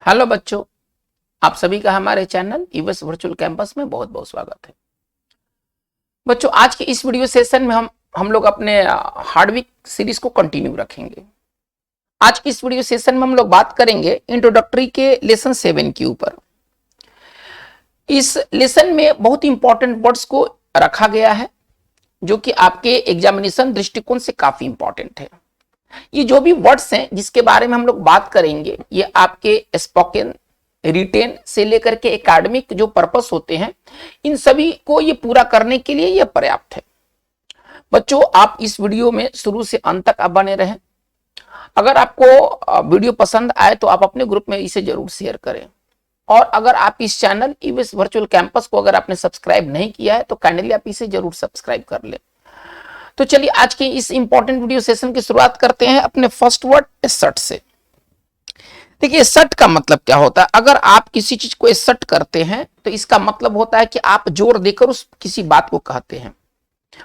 Hello बच्चों, आप सभी का हमारे चैनल ईवीएस वर्चुअल कैंपस में बहुत बहुत स्वागत है। बच्चों, आज के इस वीडियो सेशन में हम लोग अपने हार्डविक सीरीज को कंटिन्यू रखेंगे। आज की इस वीडियो सेशन में हम लोग बात करेंगे इंट्रोडक्टरी के लेसन 7 के ऊपर। इस लेसन में बहुत इंपॉर्टेंट वर्ड्स को रखा गया है जो कि आपके एग्जामिनेशन दृष्टिकोण से काफी इंपॉर्टेंट है। ये जो भी वर्ड्स हैं जिसके बारे में हम लोग बात करेंगे, ये आपके स्पोकन, रिटेन से लेकर के एकेडमिक जो पर्पस होते हैं, इन सभी को ये पूरा करने के लिए ये पर्याप्त है। बच्चों, आप इस वीडियो में शुरू से अंत तक आप बने रहें। अगर आपको वीडियो पसंद आए तो आप अपने ग्रुप में इसे जरूर शेयर करें, और अगर आप इस चैनल ईवीएस वर्चुअल कैंपस को अगर आपने सब्सक्राइब नहीं किया है तो काइंडली आप इसे जरूर सब्सक्राइब कर लें। तो चलिए आज के इस इंपॉर्टेंट वीडियो सेशन की शुरुआत करते हैं अपने फर्स्ट वर्ड एसर्ट से। देखिए, एसर्ट का मतलब क्या होता है। अगर आप किसी चीज को एसर्ट करते हैं तो इसका मतलब होता है कि आप जोर देकर उस किसी बात को कहते हैं,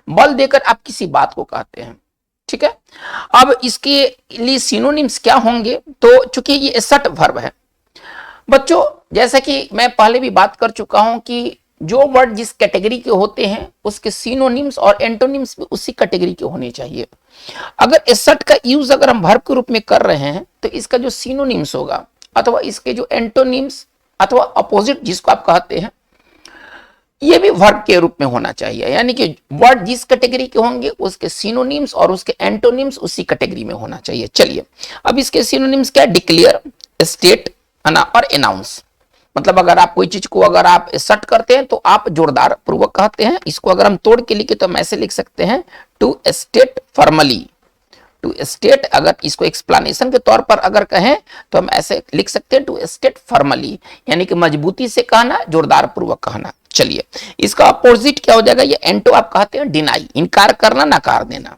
बल देकर आप किसी बात को कहते हैं। ठीक है, अब इसके लिए सिनोनिम्स क्या होंगे? तो चूंकि ये एसर्ट वर्ब है बच्चों, जैसा कि मैं पहले भी बात कर चुका हूं कि जो वर्ड जिस कैटेगरी के होते हैं उसके सिनोनिम्स और एंटोनिम्स भी उसी कैटेगरी के होने चाहिए। अगर एसर्ट का यूज अगर हम वर्ब के रूप में कर रहे हैं तो इसका जो सिनोनिम्स होगा अथवा इसके जो एंटोनिम्स अथवा अपोजिट जिसको आप कहते हैं, ये भी वर्ब के रूप में होना चाहिए। यानी कि वर्ड जिस कैटेगरी के होंगे उसके सिनोनिम्स और उसके एंटोनिम्स उसी कैटेगरी में होना चाहिए। चलिए, अब इसके सिनोनिम्स क्या? डिक्लेयर, स्टेट और एनाउंस। मतलब अगर आप कोई चीज को अगर आप एसर्ट करते हैं तो आप जोरदार पूर्वक कहते हैं। इसको अगर हम तोड़ के लिखे तो हम ऐसे लिख सकते हैं, to state formally. To state, अगर इसको एक्सप्लेनेशन के तौर पर अगर कहें तो हम ऐसे लिख सकते हैं, टू स्टेट फॉर्मली, यानी कि मजबूती से कहना, जोरदार पूर्वक कहना। चलिए, इसका अपोजिट क्या हो जाएगा? ये एंटो आप कहते हैं डिनाई, इनकार करना, नकार देना।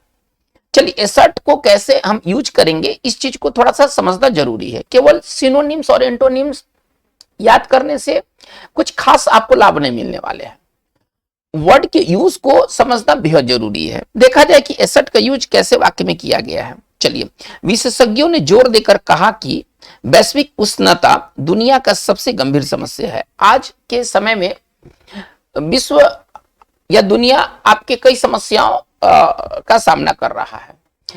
चलिए, एसर्ट को कैसे हम यूज करेंगे इस चीज को थोड़ा सा समझना जरूरी है। केवल सिनोनिम्स और एंटोनिम्स याद करने से कुछ खास आपको लाभ नहीं मिलने वाले हैं। वर्ड के यूज को समझना बेहद जरूरी है। देखा जाए कि एसर्ट का यूज कैसे वाक्य में किया गया है। चलिए, विशेषज्ञों ने जोर देकर कहा कि वैश्विक उष्णता दुनिया का सबसे गंभीर समस्या है। आज के समय में विश्व या दुनिया आपके कई समस्याओं का सामना कर रहा है,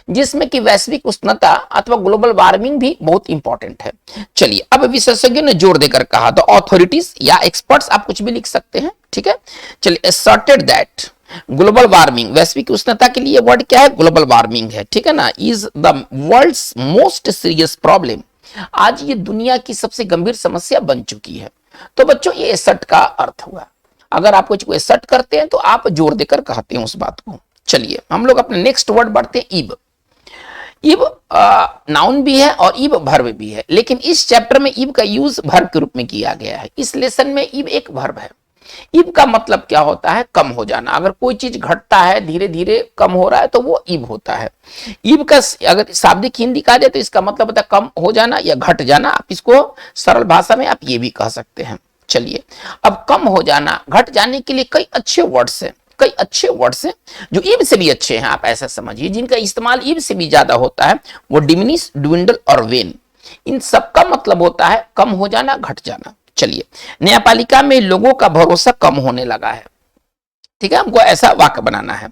जिसमें कि वैश्विक उष्णता अथवा ग्लोबल वार्मिंग भी बहुत इंपॉर्टेंट है। चलिए, अब विशेषज्ञों ने जोर देकर कहा, तो अथॉरिटीज या एक्सपर्ट्स आप कुछ भी लिख सकते हैं। ठीक है, चलिए, असर्टेड दैट ग्लोबल वार्मिंग, वैश्विक उष्णता के लिए वर्ड क्या है? ग्लोबल वार्मिंग है। ठीक है ना, is the world's most serious problem. आज ये दुनिया की सबसे गंभीर समस्या बन चुकी है। तो बच्चों, ये असर्ट का अर्थ हुआ। अगर आप कुछ को असर्ट करते हैं तो आप जोर देकर कहते हैं उस बात को। चलिए, हम लोग अपने नेक्स्ट वर्ड बढ़ते हैं, ईब। ईब नाउन भी है और ईब वर्ब भी है, लेकिन इस चैप्टर में ईब का यूज वर्ब के रूप में किया गया है। इस लेसन में ईब एक वर्ब है। ईब का मतलब क्या होता है? कम हो जाना। अगर कोई चीज घटता है, धीरे धीरे कम हो रहा है, तो वो ईब होता है। ईब का अगर शाब्दिक हिंदी कहा जाए तो इसका मतलब होता है कम हो जाना या घट जाना। आप इसको सरल भाषा में आप ये भी कह सकते हैं। चलिए, अब कम हो जाना, घट जाने के लिए कई अच्छे वर्ड्स हैं, कई अच्छे वर्ड्स हैं जो ईब से भी अच्छे हैं। आप ऐसा समझिए, जिनका इस्तेमाल ईब से भी ज्यादा होता है, वो डिमिनिश, ड्विंडल और वेन। इन सब का मतलब होता है कम हो जाना, घट जाना। चलिए, न्यायपालिका में लोगों का भरोसा कम होने लगा है। ठीक है, हमको ऐसा वाक्य बनाना है।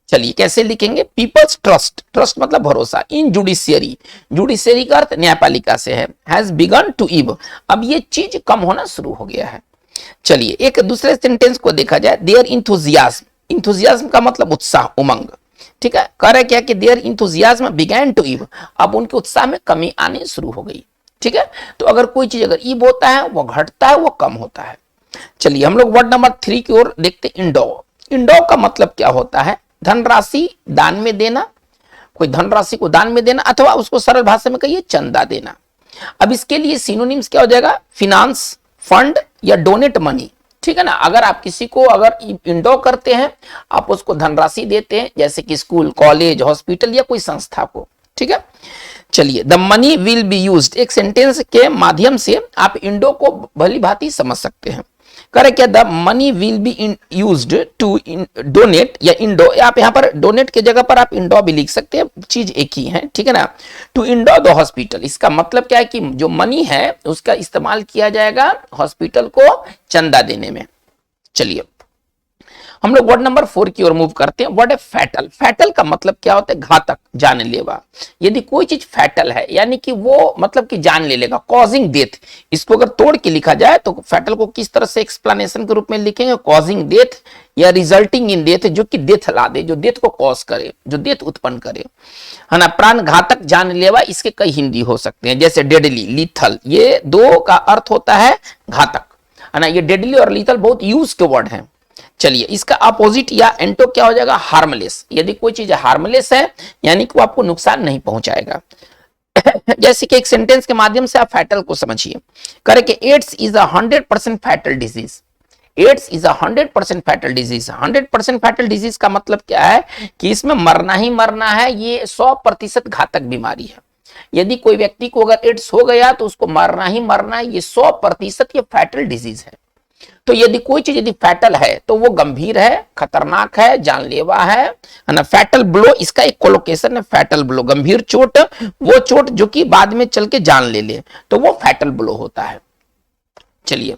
चलिए, कैसे लिखेंगे? पीपल्स ट्रस्ट, ट्रस्ट मतलब भरोसा, इन जुडिशियरी, जुडिशियरी का अर्थ न्यायपालिका से है, हैज बिगन टू ईब, अब ये चीज कम होना शुरू हो गया है। चलिए, एक दूसरे सेंटेंस को देखा जाए, देयर इंथुजियाज्म, इंथुजियाज्म का मतलब उत्साह, उमंग। ठीक है, कह रहे क्या कि देयर इंथुजियाज्म बिगन टू ईब, अब उनके उत्साह में कमी आने शुरू हो गई। ठीक है, तो अगर कोई चीज अगर ईब होता है, वो घटता है, वो कम होता है। चलिए, हम लोग वर्ड नंबर 3 की ओर देखते हैं, इंडो। इंडो का मतलब क्या होता है? धनराशि दान में देना, कोई धनराशि को दान में देना, अथवा उसको सरल भाषा में कहिए चंदा देना। अब इसके लिए सिनोनिम्स क्या हो जाएगा? फिनांस, फंड या डोनेट मनी। ठीक है ना, अगर आप किसी को अगर इंडो करते हैं, आप उसको धनराशि देते हैं, जैसे कि स्कूल, कॉलेज, हॉस्पिटल या कोई संस्था को। ठीक है, चलिए, the money will be used, एक सेंटेंस के माध्यम से आप इंडो को भली भांति समझ सकते हैं। करे क्या, the money will be used to donate या इंडो, आप यहाँ पर डोनेट की जगह पर आप इंडो भी लिख सकते हैं, चीज एक ही है, ठीक है ना। टू इंडो द हॉस्पिटल, इसका मतलब क्या है कि जो मनी है उसका इस्तेमाल किया जाएगा हॉस्पिटल को चंदा देने में। चलिए हम लोग वर्ड नंबर 4 की ओर मूव करते हैं। वर्ड है फैटल। फैटल का मतलब क्या होता है, घातक, जानलेवा। यदि कोई चीज फैटल है यानी कि वो मतलब कि जान ले लेगा, कॉजिंग डेथ। इसको अगर तोड़ के लिखा जाए तो फैटल को किस तरह से एक्सप्लेनेशन के रूप में लिखेंगे, कॉजिंग डेथ या रिजल्टिंग इन डेथ, जो कि डेथ ला दे, जो डेथ को कॉज करे, जो डेथ उत्पन्न करे, है ना। प्राण घातक, जानलेवा, इसके कई हिंदी हो सकते हैं, जैसे डेडली, लीथल, ये दो का अर्थ होता है घातक, है ना। ये डेडली और लीथल बहुत यूज के वर्ड हैं। चलिए इसका अपोजिट या एंटो क्या हो जाएगा, हार्मलेस। यदि कोई चीज हार्मलेस है यानी कि वो आपको नुकसान नहीं पहुंचाएगा। जैसे कि एक सेंटेंस के माध्यम से आप फैटल को समझिए। करे कि AIDS is 100% fatal disease. AIDS is 100% fatal disease. 100% fatal disease का मतलब क्या है कि इसमें मरना ही मरना है, ये 100% घातक बीमारी है। यदि कोई व्यक्ति को अगर एड्स हो गया तो उसको मरना ही मरना है, ये 100% ये फैटल डिजीज है। तो यदि कोई चीज यदि फैटल है तो वो गंभीर है, खतरनाक है, जानलेवा है ना। फैटल ब्लो, इसका एक कोलोकेशन है, फैटल ब्लो, गंभीर चोट, वो चोट जो कि बाद में चल के जान ले तो वो फैटल ब्लो होता है। चलिए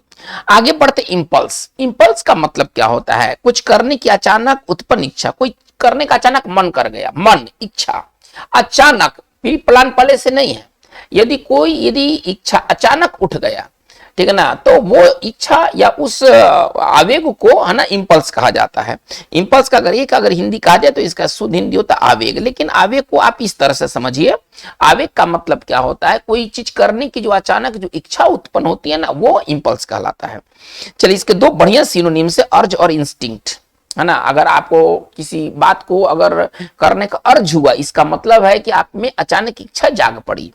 आगे बढ़ते। इंपल्स। इंपल्स का मतलब क्या होता है, कुछ करने की अचानक उत्पन्न इच्छा। कोई करने का अचानक मन कर गया, मन, इच्छा, अचानक, प्री प्लान पहले से नहीं है। यदि इच्छा अचानक उठ गया, ठीक है ना, तो वो इच्छा या उस आवेग को, है ना, इंपल्स कहा जाता है। इंपल्स का अगर हिंदी कहा जाए तो इसका शुद्ध हिंदी होता है आवेग। लेकिन आवेग को आप इस तरह से समझिए, आवेग का मतलब क्या होता है, कोई चीज करने की जो अचानक जो इच्छा उत्पन्न होती है ना, वो इंपल्स कहलाता है। चलिए इसके दो बढ़िया सिनोनिम्स है, अर्ज और इंस्टिंक्ट, है ना। अगर आपको किसी बात को अगर करने का अर्ज हुआ, इसका मतलब है कि आप में अचानक इच्छा जाग पड़ी।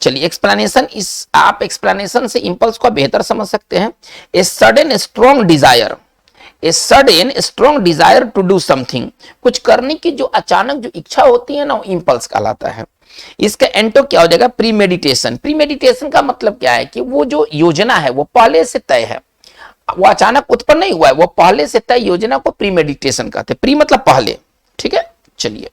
चलिए एक्सप्लेनेशन, इस आप एक्सप्लेनेशन से इंपल्स को बेहतर समझ सकते हैं। A sudden strong desire, a sudden strong desire to do something, कुछ करने की जो अचानक जो इच्छा होती है ना, वो इंपल्स कहलाता है। इसका एंटो क्या हो जाएगा, प्रीमेडिटेशन। प्रीमेडिटेशन का मतलब क्या है कि वो जो योजना है वो पहले से तय है, वो अचानक उत्पन्न नहीं हुआ है, वो पहले से तय योजना को प्रीमेडिटेशन कहते हैं। प्री मतलब पहले, ठीक है। चलिए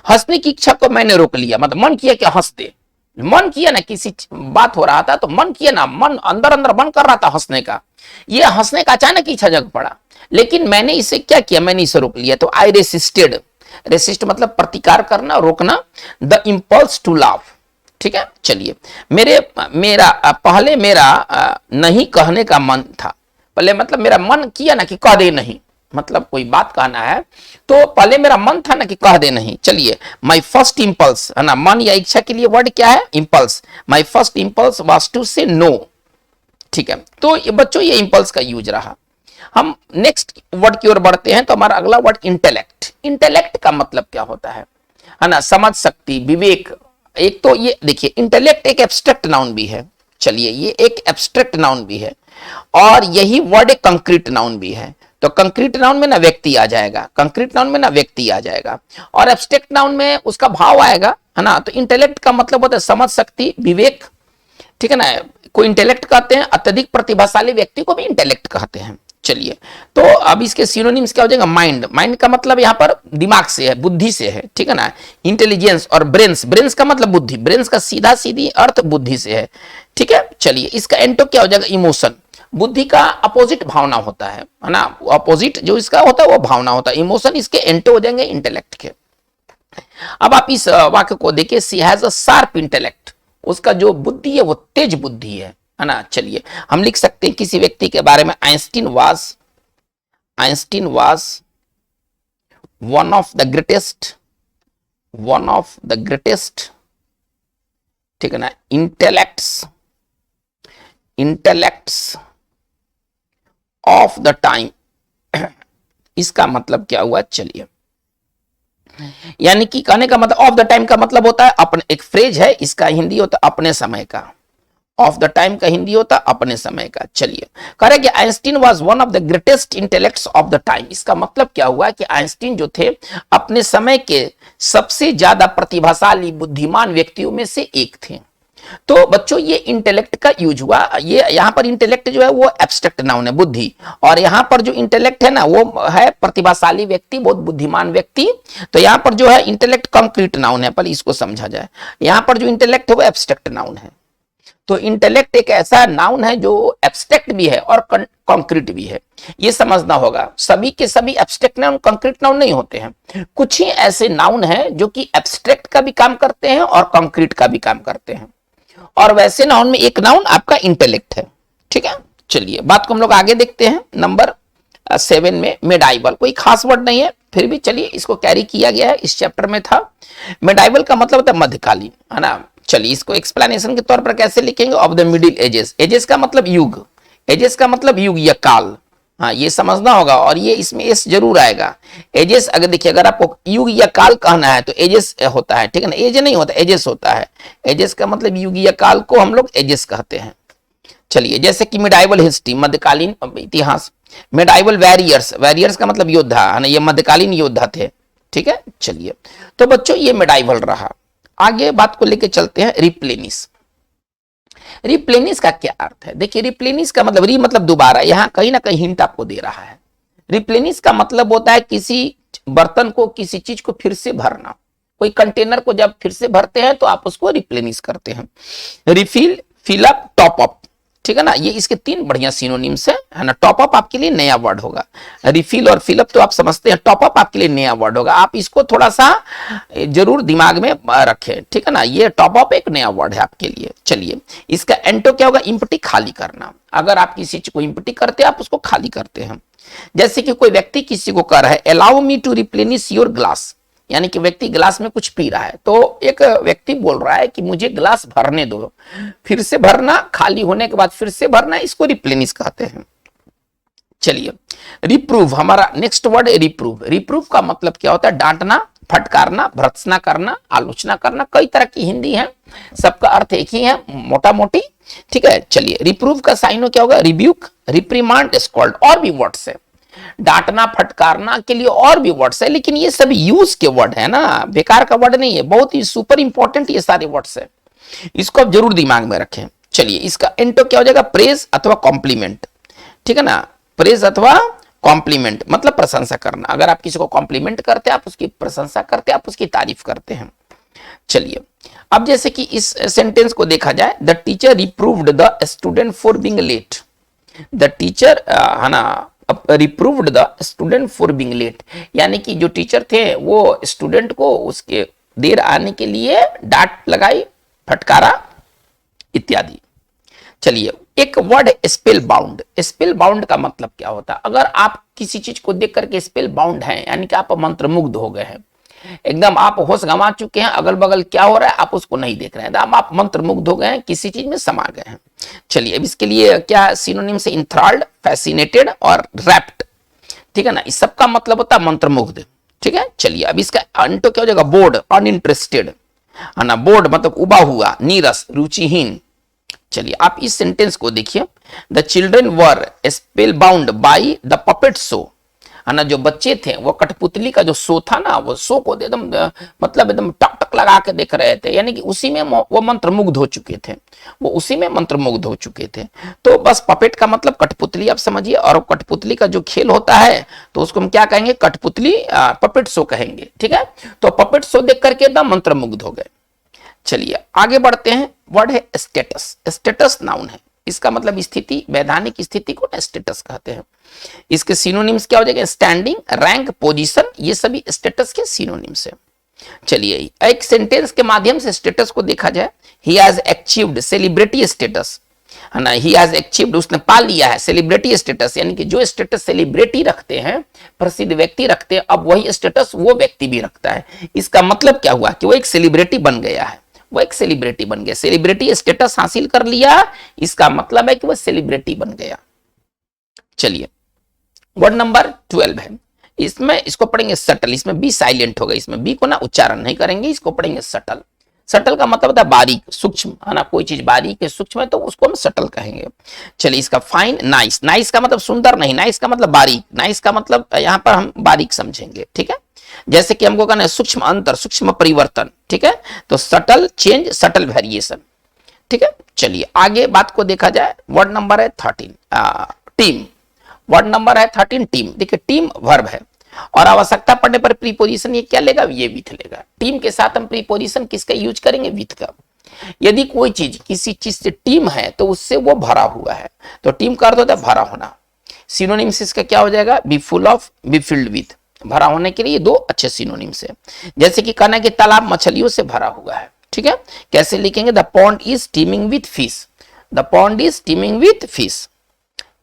हंसने की इच्छा को मैंने रोक लिया, मतलब मन किया कि हंस दे, मन किया ना, किसी बात हो रहा था तो मन किया ना, मन अंदर अंदर मन कर रहा था हंसने का, ये हंसने का अचानक इच्छा जग पड़ा, लेकिन मैंने इसे क्या किया, मैंने इसे रोक लिया। तो आई रेसिस्टेड, रेसिस्ट मतलब प्रतिकार करना, रोकना, द इंपल्स टू लाफ, ठीक है। चलिए पहले मेरा नहीं कहने का मन था, पहले मतलब मेरा मन किया ना कि कह दे नहीं, मतलब कोई बात कहना है तो पहले मेरा मन था ना कि कह दे नहीं। चलिए माय फर्स्ट इंपल्स, है ना, मन या इच्छा के लिए वर्ड क्या है, impulse. My first impulse was to say no, ठीक है। तो ये बच्चों ये इंपल्स का यूज रहा। हम नेक्स्ट वर्ड की ओर बढ़ते हैं। तो हमारा अगला वर्ड इंटेलेक्ट। इंटेलेक्ट का मतलब क्या होता है ना, समझ शक्ति, विवेक। एक तो ये देखिए, इंटेलेक्ट एक एब्स्ट्रैक्ट नाउन भी है। चलिए ये एक एब्स्ट्रैक्ट नाउन भी है और यही वर्ड एक कंक्रीट नाउन भी है। तो कंक्रीट नाउन में ना व्यक्ति आ जाएगा, कंक्रीट नाउन में ना व्यक्ति आ जाएगा, और एब्स्ट्रैक्ट नाउन में उसका भाव आएगा, है ना। तो इंटेलेक्ट का मतलब होता है समझ शक्ति, विवेक, ठीक है ना। कोई इंटेलेक्ट कहते हैं, अत्यधिक प्रतिभाशाली व्यक्ति को भी इंटेलेक्ट कहते हैं। चलिए तो अब इसके सिनोनिम्स क्या हो जाएगा, माइंड। माइंड का मतलब यहाँ पर दिमाग से है, बुद्धि से है, ठीक है ना। इंटेलिजेंस और ब्रेन्स, ब्रेन्स का मतलब बुद्धि, ब्रेन्स का सीधा सीधी अर्थ बुद्धि से है, ठीक है। चलिए इसका एंटो क्या हो जाएगा, इमोशन। बुद्धि का अपोजिट भावना होता है ना, अपोजिट जो इसका होता है वो भावना होता है। इमोशन इसके एंटो हो जाएंगे इंटेलेक्ट के। अब आप इस वाक्य को देखिए, सी हैज अ शार्प इंटेलेक्ट, उसका जो बुद्धि है वो तेज बुद्धि है ना। चलिए हम लिख सकते हैं किसी व्यक्ति के बारे में, Einstein was one of the greatest, ठीक है ना, इंटेलेक्ट्स ऑफ द टाइम। इसका मतलब क्या हुआ, चलिए यानी कि कहने का मतलब ऑफ द टाइम का मतलब होता है अपने, एक फ्रेज है, इसका हिंदी होता है अपने समय का। ऑफ द टाइम का हिंदी होता है अपने समय का। चलिए कह रहे कि Einstein was one of the greatest intellects of the time. इसका मतलब क्या हुआ कि आइंस्टीन जो थे अपने समय के सबसे ज्यादा प्रतिभाशाली बुद्धिमान व्यक्तियों में से एक थे। तो बच्चों ये इंटेलेक्ट का यूज हुआ। ये यहाँ पर इंटेलेक्ट जो है वो एब्स्ट्रैक्ट नाउन है, बुद्धि, और यहाँ पर जो इंटेलेक्ट है ना वो है प्रतिभाशाली व्यक्ति, बहुत बुद्धिमान व्यक्ति। तो यहाँ पर जो है इंटेलेक्ट कॉन्क्रीट नाउन है, पर इसको समझा जाए। यहाँ पर जो इंटेलेक्ट है वो एब्स्ट्रैक्ट नाउन है। तो इंटेलेक्ट एक ऐसा नाउन है जो एब्स्ट्रैक्ट भी है और कॉन्क्रीट भी है, ये समझना होगा। सभी के सभी एब्स्ट्रैक्ट नाउन कॉन्क्रीट नाउन नहीं होते हैं। कुछ ही ऐसे नाउन हैं जो कि एब्स्ट्रैक्ट का भी काम करते हैं और कॉन्क्रीट का भी काम करते हैं, और वैसे नाउन में एक नाउन आपका इंटेलेक्ट है। ठीक है, चलिए बात को हम लोग आगे देखते हैं। नंबर 7 में मेडाइवल, कोई खास वर्ड नहीं है, फिर भी चलिए इसको कैरी किया गया है, इस चैप्टर में था। मेडाइवल का मतलब होता है मध्यकालीन, है ना। चलिए इसको एक्सप्लेनेशन के तौर पर कैसे लिखेंगे, of the middle ages. Ages का मतलब युग, एजेस का मतलब युग या काल, हाँ ये समझना होगा, और ये इसमें एस जरूर आएगा। एजेस अगर देखिए, अगर आपको युग या काल कहना है तो एजेस होता है, ठीक है ना, एज नहीं होता, एजेस होता है। एजेस का मतलब युग या काल को हम लोग एजेस कहते हैं। चलिए जैसे कि मिडाइवल हिस्ट्री, मध्यकालीन इतिहास। मिडाइवल वॉरियर्स, वॉरियर्स का मतलब योद्धा, है ना, ये मध्यकालीन योद्धा थे। ठीक है, चलिए तो बच्चों ये मिडाइवल रहा। आगे बात को लेके चलते हैं रिप्लेनिश। रिप्लेनिश का क्या अर्थ है, देखिए रिप्लेनिश का मतलब, री मतलब दोबारा, यहां कहीं ना कहीं हिंट आपको दे रहा है। रिप्लेनिश का मतलब होता है किसी बर्तन को, किसी चीज को फिर से भरना। कोई कंटेनर को जब फिर से भरते हैं तो आप उसको रिप्लेनिश करते हैं। Refill, fill up, top up, ठीक है ना, ये इसके 3 बढ़िया सिनोनिम्स है ना। टॉप अप आपके लिए नया वर्ड होगा, रिफिल और फिल अप तो आप समझते हैं, टॉप अप आपके लिए नया वर्ड होगा। आप इसको थोड़ा सा जरूर दिमाग में रखें, ठीक है ना, ये टॉप अप एक नया वर्ड है आपके लिए। चलिए इसका एंटो क्या होगा, इम्पटी, खाली करना। अगर आप किसी चीज को इम्पटी करते हैं, आप उसको खाली करते हैं। जैसे कि कोई व्यक्ति किसी को कह रहा है allow me to replenish your glass, यानी कि व्यक्ति गिलास में कुछ पी रहा है, तो एक व्यक्ति बोल रहा है कि मुझे गिलास भरने दो, फिर से भरना, खाली होने के बाद फिर से भरना, इसको रिप्लेनिश कहते हैं। चलिए रिप्रूव, हमारा नेक्स्ट वर्ड है रिप्रूव। रिप्रूव का मतलब क्या होता है, डांटना, फटकारना, भर्त्सना करना, आलोचना करना। कई तरह की हिंदी है, सबका अर्थ एक ही है मोटा मोटी, ठीक है। चलिए रिप्रूव का साइनो क्या होगा, रिब्यूक, रिप्रीमांड, स्कॉल्ड, और भी वर्ड्स है। डांटना फटकारना के लिए और भी वर्ड्स है, लेकिन ये सब यूज के वर्ड है ना, बेकार का वर्ड नहीं है, बहुत ही सुपर इंपॉर्टेंट ये सारे वर्ड्स है, इसको आप जरूर दिमाग में रखें। चलिए इसका एंटो क्या हो जाएगा, प्रेज अथवा कॉम्प्लीमेंट, ठीक है ना। प्रेज अथवा कॉम्प्लीमेंट मतलब प्रशंसा करना। अगर आप किसी को कॉम्प्लीमेंट करते हैं, आप उसकी प्रशंसा करते हैं, आप उसकी तारीफ करते हैं। चलिए अब जैसे कि इस सेंटेंस को देखा जाए, the teacher reproved the student for being late. The teacher है ना reproved the student for being late, यानी कि जो टीचर थे वो स्टूडेंट को उसके देर आने के लिए डांट लगाई, फटकारा इत्यादि। चलिए एक word spell bound. Spell bound का मतलब क्या होता है, अगर आप किसी चीज को देख करके स्पेल बाउंड हैं, यानी कि आप मंत्रमुग्ध हो गए हैं, एकदम आप होश गंवा चुके हैं, अगल बगल क्या हो रहा है आप उसको नहीं देख रहे हैं, आप मंत्रमुग्ध हो गए हैं, किसी चीज में समा गए हैं। चलिए अब इसके लिए क्या सिनोनिम से, इंथ्राल्ड, फैसिनेटेड और रैप्ट, ठीक है ना, इस सब का मतलब होता है मंत्रमुग्ध, ठीक है। चलिए अब इसका अंटो क्या हो जाएगा, बोर्ड, अनइंटरेस्टेड, है ना। बोर्ड मतलब उबा हुआ, नीरस, रुचिहीन। चलिए आप इस सेंटेंस को देखिए, the children were spell bound by the puppet show, है ना। जो बच्चे थे वो कठपुतली का जो शो था ना, वो शो को एकदम मतलब एकदम टक टक लगा के देख रहे थे, यानी कि उसी में वो मंत्रमुग्ध हो चुके थे, वो उसी में मंत्रमुग्ध हो चुके थे। तो बस पपेट का मतलब कठपुतली आप समझिए, और कठपुतली का जो खेल होता है तो उसको हम क्या कहेंगे, कठपुतली पपेट शो कहेंगे, ठीक है। तो पपेट शो देख करके एकदम मंत्रमुग्ध हो गए। चलिए आगे बढ़ते हैं। वर्ड है स्टेटस। स्टेटस नाउन है, इसका मतलब स्थिति, वैधानिक स्थिति को स्टेटस कहते हैं। इसके सिनोनिम्स क्या हो जाएगा, स्टैंडिंग, रैंक, पोजीशन, ये सभी स्टेटस के सिनोनिम्स है। चलिए एक सेंटेंस के माध्यम से स्टेटस को देखा जाए, he has achieved celebrity status, है ना। ही हैज अचीव्ड, उसने पा लिया है सेलिब्रिटी स्टेटस, यानी कि जो स्टेटस सेलिब्रिटी रखते हैं, प्रसिद्ध व्यक्ति रखते हैं, अब वही स्टेटस वो व्यक्ति भी रखता है। इसका मतलब क्या हुआ कि वो एक सेलिब्रिटी बन गया है, वो एक सेलिब्रिटी बन गया, सेलिब्रिटी स्टेटस हासिल कर लिया, इसका मतलब है कि वो सेलिब्रिटी बन गया। चलिए वर्ड नंबर 12 है, इसमें इसको पढ़ेंगे सटल, इसमें बी साइलेंट होगा, इसमें बी को ना उच्चारण नहीं करेंगे, इसको पढ़ेंगे सटल। सटल का मतलब होता है बारीक, सूक्ष्म, है ना। कोई चीज बारीक है, सूक्ष्म है, तो उसको हम सटल कहेंगे। चलिए इसका फाइन, नाइस। नाइस का मतलब सुंदर नहीं, नाइस का मतलब बारीक, नाइस का मतलब यहां पर हम बारीक समझेंगे, ठीक है। जैसे कि हमको कहना है सूक्ष्म अंतर, सूक्ष्म परिवर्तन, ठीक है। तो सटल चेंज, सटल वेरिएशन, ठीक है, चलिए आगे बात को देखा जाए। वर्ड नंबर है 13 टीम। वर्ड नंबर है 13 टीम। देखिए टीम वर्ब है और आवश्यकता पड़ने पर प्रीपोजिशन ये क्या लेगा, ये विथ लेगा। टीम के साथ हम प्रीपोजिशन किसका यूज करेंगे, विथ का। यदि कोई चीज किसी चीज से टीम है तो उससे वो भरा हुआ है, तो टीम का अर्थ होता है भरा होना। सिनोनिम्स इसका क्या हो जाएगा, be full of, be filled with. भरा होने के लिए दो अच्छे सिनोनिम्स है। जैसे कि कहना कि तालाब मछलियों से भरा हुआ है, ठीक है। कैसे लिखेंगे, the pond is teeming with fish. The pond is teeming with fish.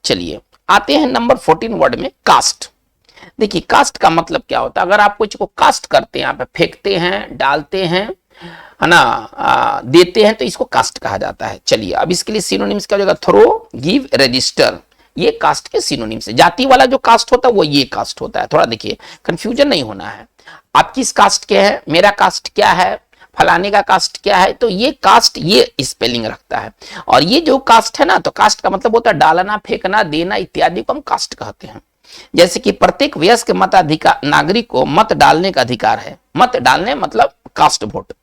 चलिए आते हैं नंबर 14 वर्ड में, कास्ट। देखिए कास्ट का मतलब क्या होता है, अगर आप कुछ को कास्ट करते हैं, यहाँ पे फेंकते हैं, डालते हैं, है ना, देते हैं, तो इसको कास्ट कहा जाता है। चलिए अब इसके लिए सिनोनिम्स क्या हो जाएगा, थ्रो, गिव, रजिस्टर। ये कास्ट के सिनोनिम्स है। जाति वाला जो कास्ट होता है वो ये कास्ट होता है। थोड़ा देखिए कंफ्यूजन नहीं होना है। आप किस कास्ट के हैं, मेरा कास्ट क्या है, फलाने का कास्ट क्या है, तो ये कास्ट ये स्पेलिंग रखता है। और ये जो कास्ट है ना, तो कास्ट का मतलब होता है डालना, फेंकना, देना इत्यादि को हम कास्ट कहते हैं। जैसे कि प्रत्येक वयस्क मताधिकार नागरिक को मत डालने का अधिकार है। मत डालने मतलब कास्ट वोट,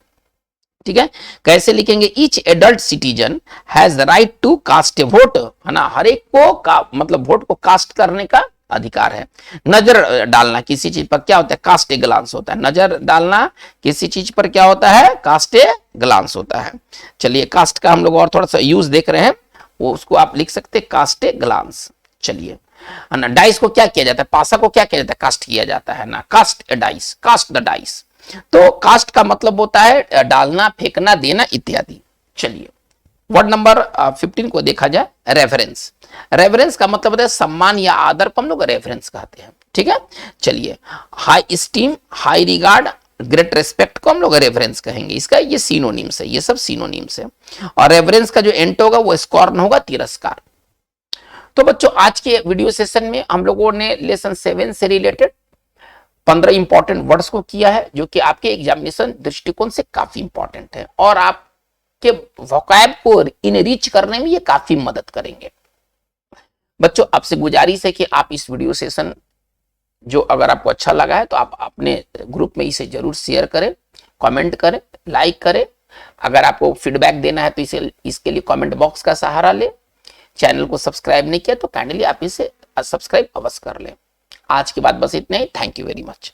ठीक है। कैसे लिखेंगे, each adult citizen has the right to cast a vote, है ना, हर एक को मतलब वोट को कास्ट करने का अधिकार है। नजर डालना किसी चीज पर क्या होता है, कास्ट ए ग्लांस होता है। नजर डालना किसी चीज पर क्या होता है, कास्ट ए ग्लांस होता है। चलिए कास्ट का हम लोग और थोड़ा सा यूज देख रहे हैं, वो उसको आप लिख सकते हैं कास्ट ए ग्लांस। चलिए है ना, डाइस को क्या किया जाता है, पासा को क्या किया जाता है, कास्ट किया जाता है ना, cast a dice, cast the dice. तो कास्ट का मतलब होता है डालना, फेंकना, देना इत्यादि। चलिए वर्ड नंबर 15 को देखा जाए, रेफरेंस। रेफरेंस का मतलब होता है सम्मान या आदर को हम लोग रेफरेंस कहते हैं, ठीक है। चलिए high steam, high regard, great respect को हम लोग रेफरेंस कहेंगे। इसका ये सिनोनिम्स है, ये सब सिनोनिम्स है। और रेफरेंस का जो एंड होगा वो स्कॉर्न होगा, तिरस्कार। तो बच्चों आज के वीडियो सेशन में हम लोगों ने लेसन 7 से रिलेटेड 15 इंपॉर्टेंट वर्ड्स को किया है, जो कि आपके एग्जामिनेशन दृष्टिकोण से काफी इंपॉर्टेंट है और आपके वोकैब को इनरिच करने में ये काफी मदद करेंगे। बच्चों आपसे गुजारिश है कि आप इस वीडियो सेशन जो अगर आपको अच्छा लगा है तो आप अपने ग्रुप में इसे जरूर शेयर करें, कमेंट करें, लाइक करें। अगर आपको फीडबैक देना है तो इसके लिए कमेंट बॉक्स का सहारा लें। चैनल को सब्सक्राइब नहीं किया तो काइंडली आप इसे सब्सक्राइब अवश्य कर लें। आज की बात बस इतना ही। Thank you very much.